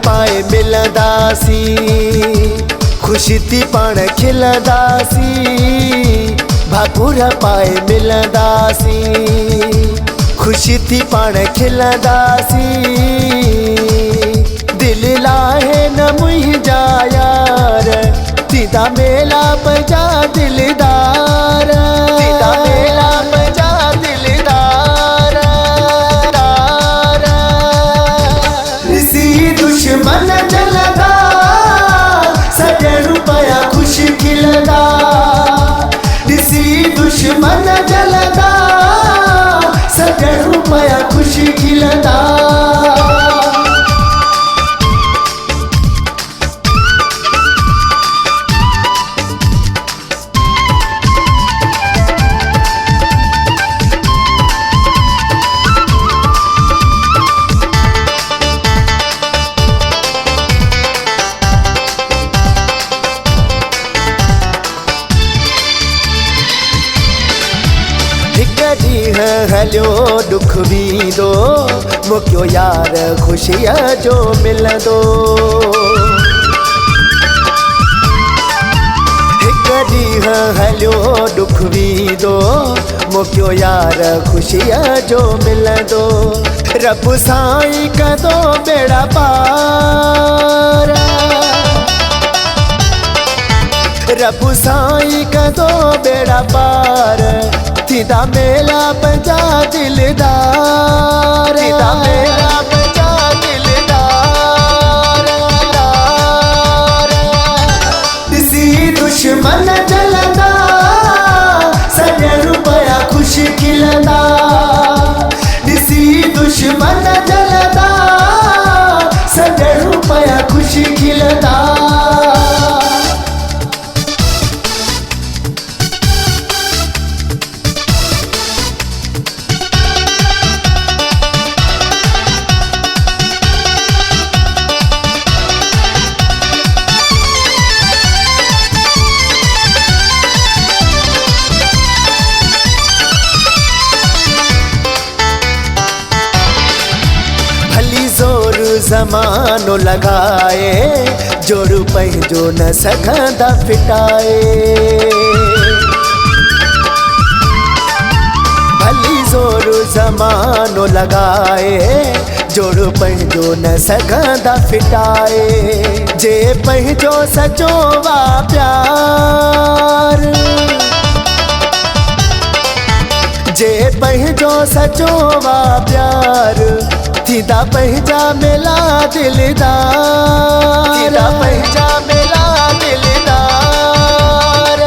पाए मिलंदासी, खुशी थी पाण खिलंदासी, भाकुर पाए मिलंदासी, खुशी थी पाण खिलंदासी। दिल लाहे न मुंहिंजा यार, सीधा मेला बजा दिलदार, सीधा मेला बजा दिलदार। ऋषि दुश्मन जलदा, सॼण पया खुश खिलदा। ऋषि दुश्मन जलदा, सॼण पया खुश खिलदा। हलियो दुख वींदो, मुकियो यार खुशीअ जो मिलंदो। हिकु ॾींहुं हलियो दुख वींदो, मुकियो यार खुशीअ जो मिलंदो। रब साईं कंदो बेड़ा पार, रब साईं कंदो बेड़ा पार। सीधा मेला बजा दिलदार, सीधा मेला बजा दिलदार। ऋषि दुश्मन जलदा, सॼण पया खुश खिलंदा। ऋषि दुश्मन जलदा, सॼण पया खुश खिलंदा। ज़मानो लगाए, जोड़ पंहिंजो न सघंदा फिटाए। भली ज़ोर ज़मानो लगाए, जोड़ पंहिंजो न सघंदा फिटाए। जे पंहिंजो सचो वा प्यार, जे पंहिंजो सचो वा प्यार। सीधा पंहिंजा मेला दिलदार, सीधा पंहिंजा मेला दिलदार।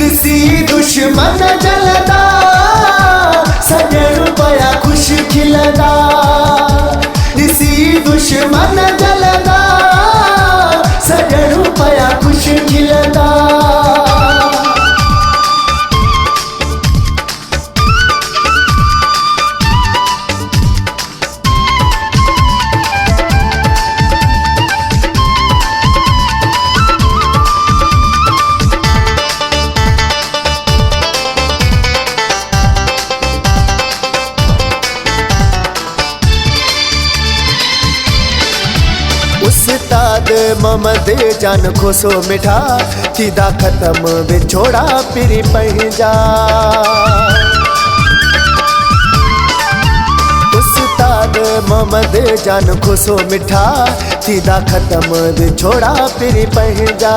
ऋषि दुश्मन जलदा, सॼण पया खुश खिलदा। ऋषि दुश्मन जलदा, सॼण पया खुश खिलदा। उस्ताद मोहम्मद जान खोसो मिठा, सीधा खत्म विछोड़ा पिरी पंहिंजा। उस्ताद मोहम्मद जान खोसो मिठा, सीधा खत्म विछोड़ा पिरी पंहिंजा।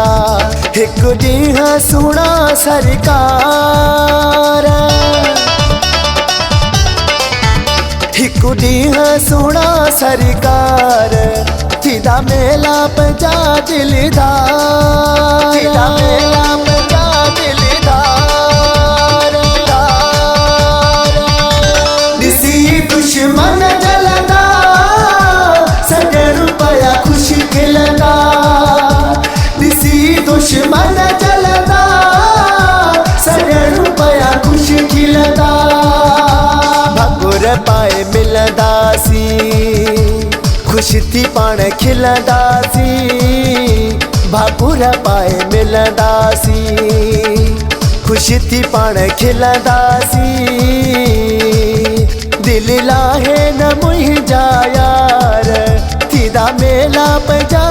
हिकु ॾींहुं सुहिणा सरकार, हिकु ॾींहुं सुहिणा सरकार। सीधा मेला बजा दिलदार, सीधा मेला बजा दिलदार। ऋषि दुश्मन जलदा, सॼण पया खुश खिलंदा। ऋषि दुश्मन जलदा, सॼण पया खुश खिलंदा। भाकुर पाए मिलंदासी, खुशी थी पाण खिलंदासी, भाकुर पाए मिलंदासी, खुशी थी पाण खिलंदासी। दिल लाहे न मुझ जा यार थीदा मेला पे जा